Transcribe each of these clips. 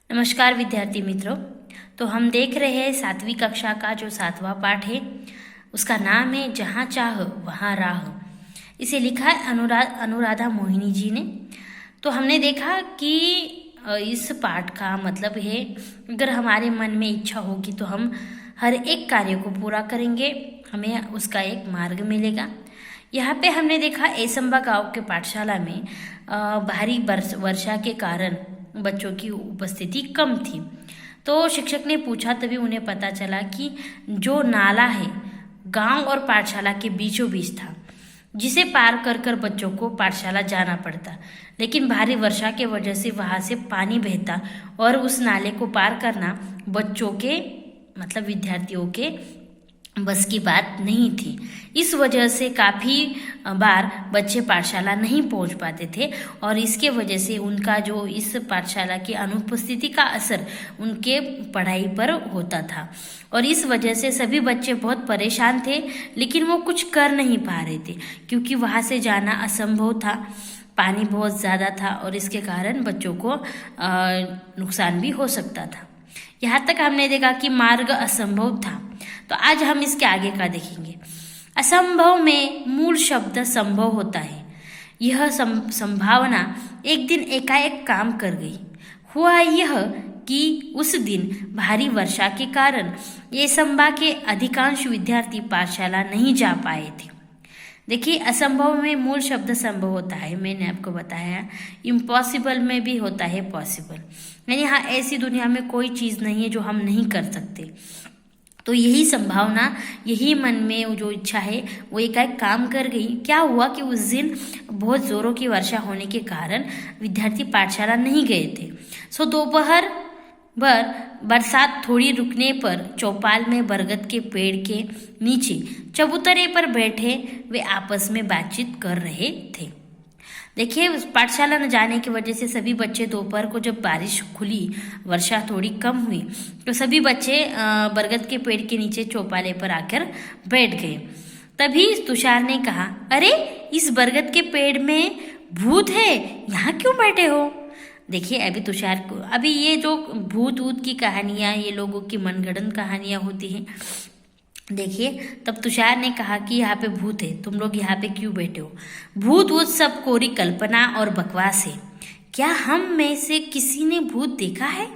नमस्कार विद्यार्थी मित्रों। तो हम देख रहे हैं 7वीं कक्षा का जो 7वां पाठ है, उसका नाम है जहाँ चाह वहाँ राह। इसे लिखा है अनुराधा मोहिनी जी ने। तो हमने देखा कि इस पाठ का मतलब है, अगर हमारे मन में इच्छा होगी तो हम हर एक कार्य को पूरा करेंगे, हमें उसका एक मार्ग मिलेगा। यहाँ पे हमने देखा एसंबा गांव के पाठशाला में भारी वर्षा के कारण बच्चों की उपस्थिति कम थी। तो शिक्षक ने पूछा, तभी उन्हें पता चला कि जो नाला है गांव और पाठशाला के बीचों बीच था, जिसे पार कर कर बच्चों को पाठशाला जाना पड़ता। लेकिन भारी वर्षा के वजह से वहां से पानी बहता और उस नाले को पार करना बच्चों के मतलब विद्यार्थियों के बस की बात नहीं थी। इस वजह से काफ़ी बार बच्चे पाठशाला नहीं पहुंच पाते थे और इसके वजह से उनका जो इस पाठशाला की अनुपस्थिति का असर उनके पढ़ाई पर होता था और इस वजह से सभी बच्चे बहुत परेशान थे, लेकिन वो कुछ कर नहीं पा रहे थे क्योंकि वहाँ से जाना असंभव था। पानी बहुत ज़्यादा था और इसके कारण बच्चों को नुकसान भी हो सकता था। यहाँ तक हमने देखा कि मार्ग असंभव था। तो आज हम इसके आगे का देखेंगे। असंभव में मूल शब्द संभव होता है। यह संभावना एक दिन एकाएक काम कर गई। हुआ यह कि उस दिन भारी वर्षा के कारण एसंबा के अधिकांश विद्यार्थी पाठशाला नहीं जा पाए थे। देखिए, असंभव में मूल शब्द संभव होता है, मैंने आपको बताया। इम्पॉसिबल में भी होता है पॉसिबल, यानी हाँ, ऐसी दुनिया में कोई चीज़ नहीं है जो हम नहीं कर सकते। तो यही संभावना, यही मन में जो इच्छा है वो एकाएक काम कर गई। क्या हुआ कि उस दिन बहुत जोरों की वर्षा होने के कारण विद्यार्थी पाठशाला नहीं गए थे। सो दोपहर भर बरसात थोड़ी रुकने पर चौपाल में बरगद के पेड़ के नीचे चबूतरे पर बैठे वे आपस में बातचीत कर रहे थे। देखिए, पाठशाला न जाने की वजह से सभी बच्चे दोपहर को जब बारिश खुली, वर्षा थोड़ी कम हुई, तो सभी बच्चे बरगद के पेड़ के नीचे चौपाले पर आकर बैठ गए। तभी तुषार ने कहा, अरे इस बरगद के पेड़ में भूत है, यहाँ क्यों बैठे हो? देखिए, अभी तुषार को, अभी ये जो भूत ऊत की कहानियाँ, ये लोगों की मनगढ़ंत कहानियाँ होती हैं। देखिए, तब तुषार ने कहा कि यहाँ पे भूत है, तुम लोग यहाँ पे क्यों बैठे हो? भूत वूत सब कोरी कल्पना और बकवास है। क्या हम में से किसी ने भूत देखा है?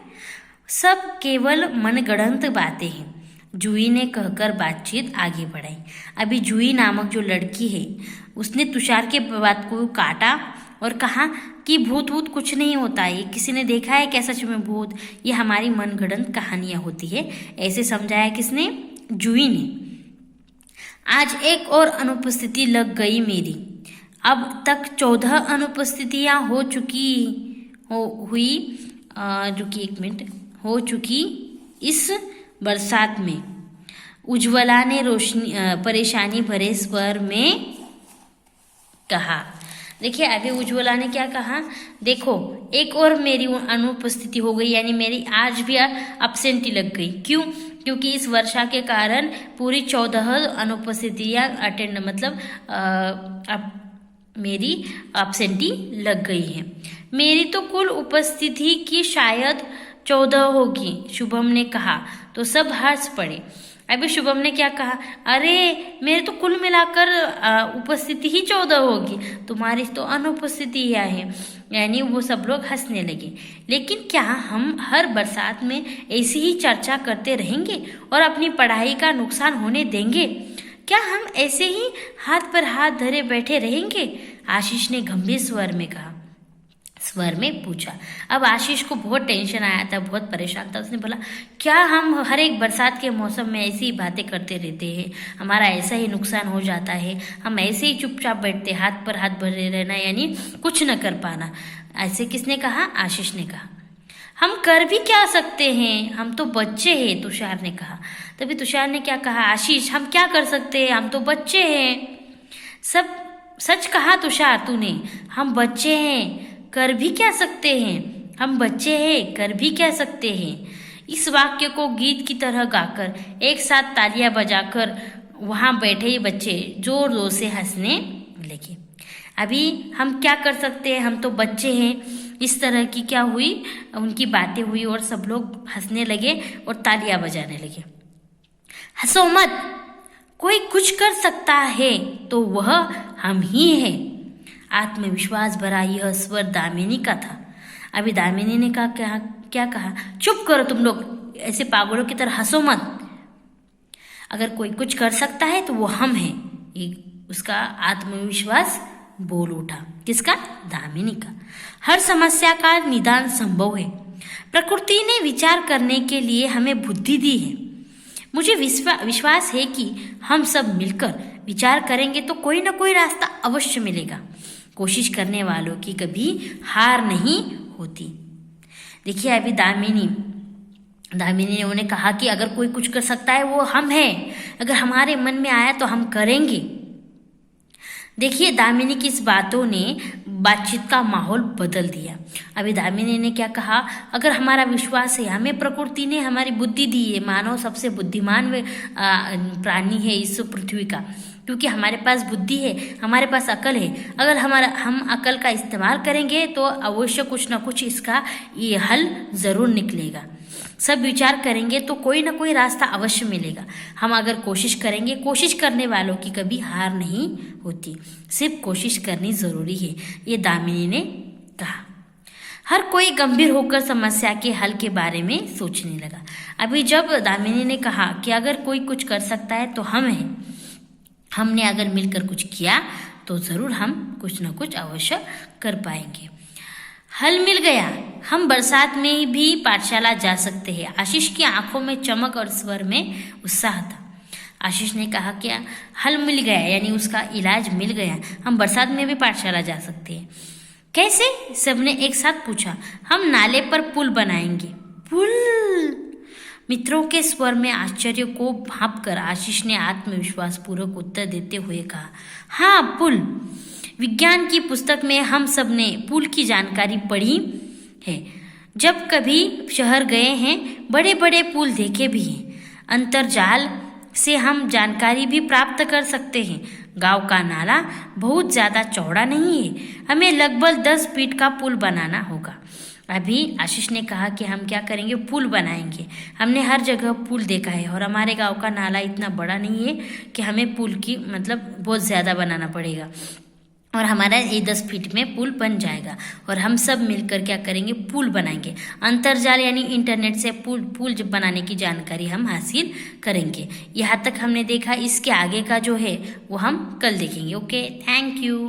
सब केवल मनगढ़ंत बातें हैं, जूही ने कहकर बातचीत आगे बढ़ाई। अभी जूही नामक जो लड़की है, उसने तुषार के बात को काटा और कहा कि भूत वूत कुछ नहीं होता है, किसी ने देखा है क्या सच में भूत? ये हमारी मनगढ़ंत कहानियाँ होती है। ऐसे समझाया किसने? जूही ने। आज एक और अनुपस्थिति लग गई मेरी। अब तक 14 अनुपस्थितियां हो चुकी इस बरसात में। उज्ज्वला ने परेशानी भरे स्वर में कहा। देखिए, अभी उज्ज्वला ने क्या कहा? देखो, एक और मेरी अनुपस्थिति हो गई, यानी मेरी आज भी एब्सेंटी लग गई। क्यों? क्योंकि इस वर्षा के कारण पूरी 14 अनुपस्थितियां अटेंड अब मेरी एब्सेंटी लग गई है। मेरी तो कुल उपस्थिति की शायद 14 होगी, शुभम ने कहा। तो सब हंस पड़े। अभी शुभम ने क्या कहा? अरे मेरे तो कुल मिलाकर उपस्थिति ही 14 होगी, तुम्हारी तो अनुपस्थितियाँ हैं। यानी वो सब लोग हंसने लगे। लेकिन क्या हम हर बरसात में ऐसी ही चर्चा करते रहेंगे और अपनी पढ़ाई का नुकसान होने देंगे? क्या हम ऐसे ही हाथ पर हाथ धरे बैठे रहेंगे? आशीष ने गंभीर स्वर में पूछा। अब आशीष को बहुत टेंशन आया था, बहुत परेशान था। उसने बोला, क्या हम हर एक बरसात के मौसम में ऐसी ही बातें करते रहते हैं? हमारा ऐसा ही नुकसान हो जाता है। हम ऐसे ही चुपचाप बैठते, हाथ पर हाथ भरे रहना, यानी कुछ न कर पाना। ऐसे किसने कहा? आशीष ने कहा। हम कर भी क्या सकते हैं, हम तो बच्चे हैं, तुषार ने कहा। तभी तुषार ने क्या कहा? आशीष, हम क्या कर सकते हैं, हम तो बच्चे हैं। सब सच कहा तुषार तूने, हम बच्चे हैं, कर भी क्या सकते हैं। हम बच्चे हैं, कर भी क्या सकते हैं। इस वाक्य को गीत की तरह गाकर, एक साथ तालियां बजाकर वहां बैठे बच्चे जोर जोर से हंसने लगे। अभी हम क्या कर सकते हैं, हम तो बच्चे हैं, इस तरह की क्या हुई, उनकी बातें हुई और सब लोग हंसने लगे और तालियां बजाने लगे। हंसो मत, कोई कुछ कर सकता है तो वह हम ही है। आत्मविश्वास भरा यह स्वर दामिनी का था। अभी दामिनी ने कहा क्या कहा, चुप करो तुम लोग, ऐसे पागलों की तरह हंसो मत। अगर कोई कुछ कर सकता है तो वो हम हैं। एक उसका आत्मविश्वास बोल उठा। किसका? दामिनी का। हर समस्या का निदान संभव है। प्रकृति ने विचार करने के लिए हमें बुद्धि दी है। मुझे विश्वास है कि हम सब मिलकर विचार करेंगे तो कोई ना कोई रास्ता अवश्य मिलेगा। कोशिश करने वालों की कभी हार नहीं होती। देखिए अभी दामिनी ने उन्हें कहा कि अगर कोई कुछ कर सकता है वो हम हैं, अगर हमारे मन में आया तो हम करेंगे। देखिए दामिनी की इस बातों ने बातचीत का माहौल बदल दिया। अभी दामिनी ने क्या कहा, अगर हमारा विश्वास है, हमें प्रकृति ने हमारी बुद्धि दी है, मानव सबसे बुद्धिमान प्राणी है इस पृथ्वी का, क्योंकि हमारे पास बुद्धि है, हमारे पास अकल है। अगर हम अकल का इस्तेमाल करेंगे तो अवश्य कुछ ना कुछ इसका ये हल ज़रूर निकलेगा। सब विचार करेंगे तो कोई ना कोई रास्ता अवश्य मिलेगा। हम अगर कोशिश करेंगे, कोशिश करने वालों की कभी हार नहीं होती, सिर्फ कोशिश करनी ज़रूरी है, ये दामिनी ने कहा। हर कोई गंभीर होकर समस्या के हल के बारे में सोचने लगा। अभी जब दामिनी ने कहा कि अगर कोई कुछ कर सकता है तो हम हैं, हमने अगर मिलकर कुछ किया तो ज़रूर हम कुछ न कुछ अवश्य कर पाएंगे। हल मिल गया, हम बरसात में भी पाठशाला जा सकते हैं। आशीष की आंखों में चमक और स्वर में उत्साह था। आशीष ने कहा कि हल मिल गया, यानी उसका इलाज मिल गया, हम बरसात में भी पाठशाला जा सकते हैं। कैसे? सबने एक साथ पूछा। हम नाले पर पुल बनाएंगे। पुल? मित्रों के स्वर में आश्चर्य को भांप कर आशीष ने आत्मविश्वास पूर्वक उत्तर देते हुए कहा, हाँ पुल। विज्ञान की पुस्तक में हम सब ने पुल की जानकारी पढ़ी है। जब कभी शहर गए हैं, बड़े बड़े पुल देखे भी हैं। अंतर्जाल से हम जानकारी भी प्राप्त कर सकते हैं। गांव का नाला बहुत ज़्यादा चौड़ा नहीं है, हमें लगभग 10 फीट का पुल बनाना होगा। अभी आशीष ने कहा कि हम क्या करेंगे, पुल बनाएंगे। हमने हर जगह पुल देखा है और हमारे गांव का नाला इतना बड़ा नहीं है कि हमें पुल की बहुत ज़्यादा बनाना पड़ेगा, और हमारा ये 10 फीट में पुल बन जाएगा और हम सब मिलकर क्या करेंगे, पुल बनाएंगे। अंतर्जाल यानी इंटरनेट से पुल जब बनाने की जानकारी हम हासिल करेंगे। यहाँ तक हमने देखा, इसके आगे का जो है वो हम कल देखेंगे। Okay, thank you.